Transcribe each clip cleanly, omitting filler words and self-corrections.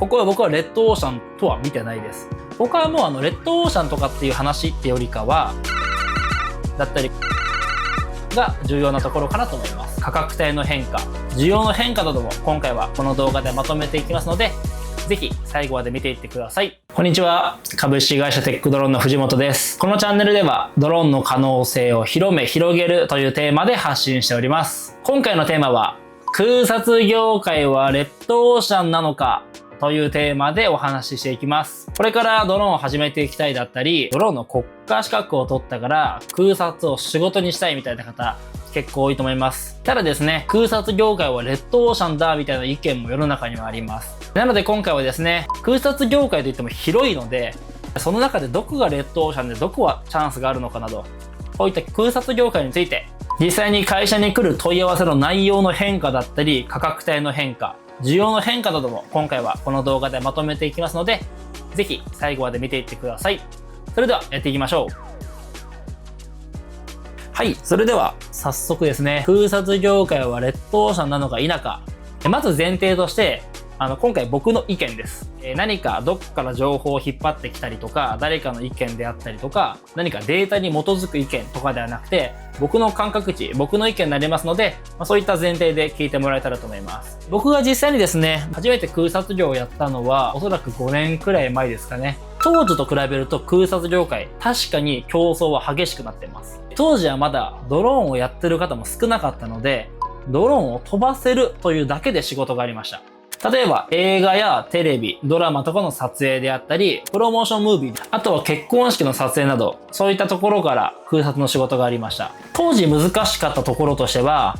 ここは僕はレッドオーシャンとは見てないです。僕はもうレッドオーシャンとかっていう話ってよりかは、だったりが重要なところかなと思います。価格帯の変化、需要の変化なども今回はこの動画でまとめていきますので、ぜひ最後まで見ていってください。こんにちは。株式会社テックドローンの藤本です。このチャンネルではドローンの可能性を広げるというテーマで発信しております。今回のテーマは、空撮業界はレッドオーシャンなのかというテーマでお話ししていきます。これからドローンを始めていきたいだったり、ドローンの国家資格を取ったから空撮を仕事にしたいみたいな方、結構多いと思います。ただですね、空撮業界はレッドオーシャンだみたいな意見も世の中にはあります。なので今回はですね、空撮業界といっても広いので、その中でどこがレッドオーシャンでどこはチャンスがあるのかなど、こういった空撮業界について、実際に会社に来る問い合わせの内容の変化だったり、価格帯の変化、需要の変化なども今回はこの動画でまとめていきますので、ぜひ最後まで見ていってください。それではやっていきましょう。はい、それでは早速ですね、空撮業界はレッドオーシャンなのか否か。まず前提として、今回僕の意見です。何かどっから情報を引っ張ってきたりとか、誰かの意見であったりとか、何かデータに基づく意見とかではなくて、僕の感覚値、僕の意見になりますので、そういった前提で聞いてもらえたらと思います。僕が実際にですね、初めて空撮業をやったのは、おそらく5年くらい前ですかね。当時と比べると空撮業界、確かに競争は激しくなっています。当時はまだドローンをやってる方も少なかったので、ドローンを飛ばせるというだけで仕事がありました。例えば映画やテレビ、ドラマとかの撮影であったり、プロモーションムービー、あとは結婚式の撮影など、そういったところから空撮の仕事がありました。当時難しかったところとしては、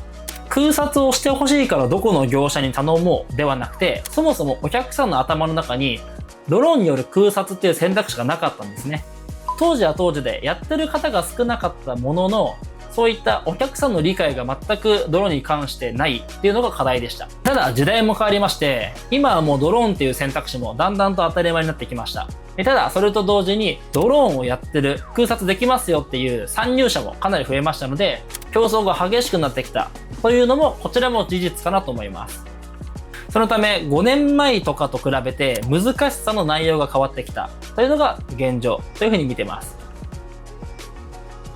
空撮をしてほしいからどこの業者に頼もうではなくて、そもそもお客さんの頭の中にドローンによる空撮っていう選択肢がなかったんですね。当時は当時でやってる方が少なかったものの、そういったお客さんの理解が全くドローンに関してないっていうのが課題でした。ただ時代も変わりまして、今はもうドローンっていう選択肢もだんだんと当たり前になってきました。ただそれと同時にドローンをやってる、空撮できますよっていう参入者もかなり増えましたので、競争が激しくなってきたというのもこちらも事実かなと思います。そのため5年前とかと比べて難しさの内容が変わってきたというのが現状というふうに見てます。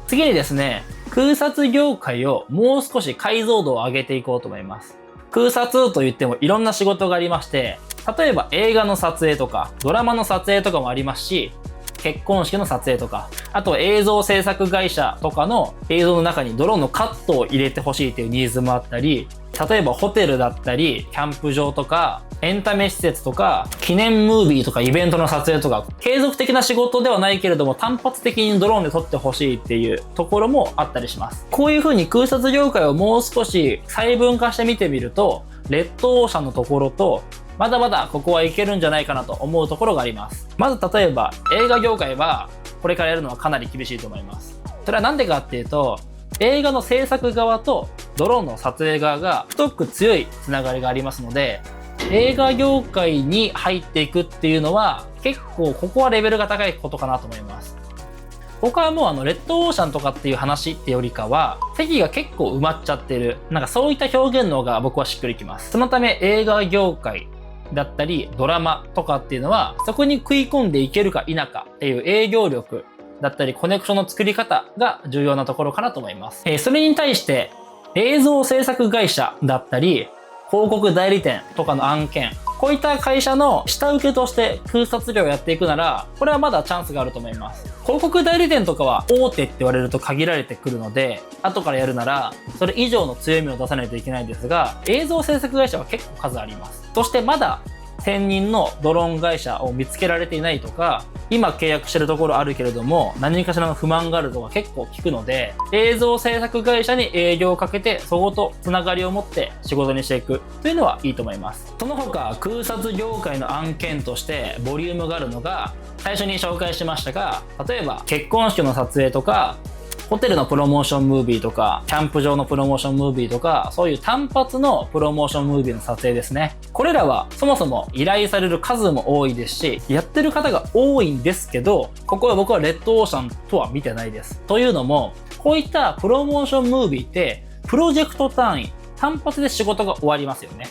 次にですね、空撮業界をもう少し解像度を上げていこうと思います。空撮といってもいろんな仕事がありまして、例えば映画の撮影とかドラマの撮影とかもありますし、結婚式の撮影とか、あと映像制作会社とかの映像の中にドローンのカットを入れてほしいというニーズもあったり、例えばホテルだったりキャンプ場とかエンタメ施設とか記念ムービーとかイベントの撮影とか、継続的な仕事ではないけれども単発的にドローンで撮ってほしいっていうところもあったりします。こういう風に空撮業界をもう少し細分化して見てみると、レッドオーシャンのところとまだまだここはいけるんじゃないかなと思うところがあります。まず例えば映画業界はこれからやるのはかなり厳しいと思います。それはなんでかっていうと、映画の制作側とドローンの撮影側が太く強いつながりがありますので、映画業界に入っていくっていうのは結構ここはレベルが高いことかなと思います。僕はもうレッドオーシャンとかっていう話ってよりかは、席が結構埋まっちゃってる、なんかそういった表現の方が僕はしっくりきます。そのため映画業界だったりドラマとかっていうのは、そこに食い込んでいけるか否かっていう営業力だったりコネクションの作り方が重要なところかなと思います。それに対して映像制作会社だったり広告代理店とかの案件、こういった会社の下請けとして空撮業をやっていくなら、これはまだチャンスがあると思います。広告代理店とかは大手って言われると限られてくるので、後からやるならそれ以上の強みを出さないといけないんですが、映像制作会社は結構数あります。そしてまだ専任のドローン会社を見つけられていないとか、今契約してるところあるけれども何かしらの不満があるとか結構聞くので、映像制作会社に営業をかけてそことつながりを持って仕事にしていくというのはいいと思います。その他空撮業界の案件としてボリュームがあるのが、最初に紹介しましたが、例えば結婚式の撮影とかホテルのプロモーションムービーとか、キャンプ場のプロモーションムービーとか、そういう単発のプロモーションムービーの撮影ですね。これらはそもそも依頼される数も多いですし、やってる方が多いんですけど、ここは僕はレッドオーシャンとは見てないです。というのも、こういったプロモーションムービーって、プロジェクト単位、単発で仕事が終わりますよね。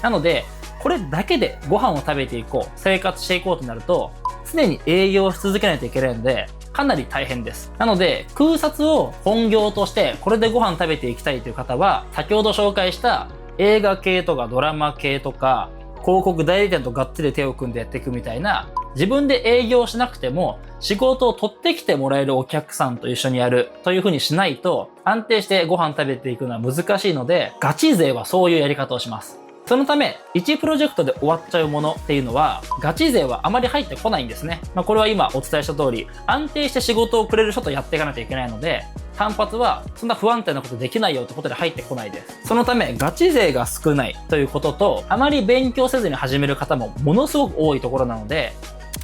なので、これだけでご飯を食べていこう、生活していこうとなると、常に営業し続けないといけないので、かなり大変です。なので、空撮を本業として、これでご飯食べていきたいという方は、先ほど紹介した映画系とかドラマ系とか、広告代理店とがっつり手を組んでやっていくみたいな、自分で営業しなくても仕事を取ってきてもらえるお客さんと一緒にやるという風にしないと安定してご飯食べていくのは難しいので、ガチ勢はそういうやり方をします。そのため、1プロジェクトで終わっちゃうものっていうのは、ガチ勢はあまり入ってこないんですね。これは今お伝えした通り、安定して仕事をくれる人とやっていかなきゃいけないので、単発はそんな不安定なことできないよってことで入ってこないです。そのため、ガチ勢が少ないということと、あまり勉強せずに始める方もものすごく多いところなので、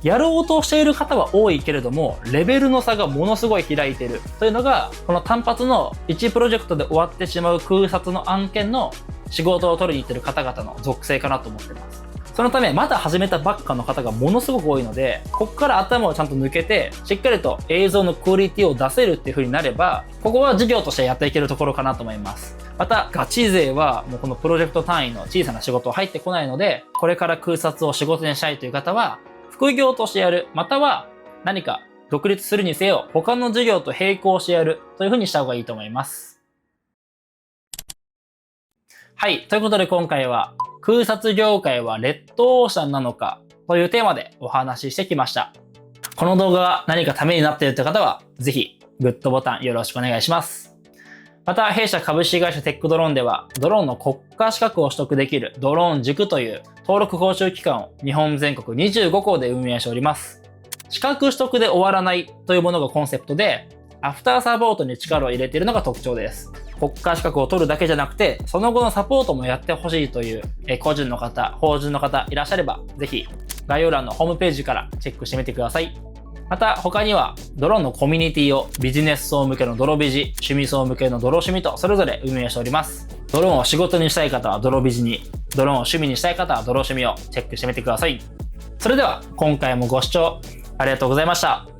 やろうとしている方は多いけれども、レベルの差がものすごい開いているというのが、この単発の1プロジェクトで終わってしまう空撮の案件の仕事を取りに行っている方々の属性かなと思っています。そのため、まだ始めたばっかの方がものすごく多いので、ここから頭をちゃんと抜けて、しっかりと映像のクオリティを出せるっていう風になれば、ここは事業としてやっていけるところかなと思います。また、ガチ勢はもうこのプロジェクト単位の小さな仕事入ってこないので、これから空撮を仕事にしたいという方は、副業としてやる、または何か独立するにせよ、他の事業と並行してやるという風にした方がいいと思います。はい。ということで今回は、空撮業界はレッドオーシャンなのかというテーマでお話ししてきました。この動画が何かためになっているという方は、ぜひグッドボタンよろしくお願いします。また、弊社株式会社テックドローンでは、ドローンの国家資格を取得できるドローン塾という登録講習機関を日本全国25校で運営しております。資格取得で終わらないというものがコンセプトで、アフターサポートに力を入れているのが特徴です。国家資格を取るだけじゃなくて、その後のサポートもやってほしいという個人の方、法人の方いらっしゃれば、ぜひ概要欄のホームページからチェックしてみてください。また他にはドローンのコミュニティをビジネス層向けのドロビジ、趣味層向けのドロ趣味とそれぞれ運営しております。ドローンを仕事にしたい方はドロビジに、ドローンを趣味にしたい方はドロ趣味をチェックしてみてください。それでは今回もご視聴ありがとうございました。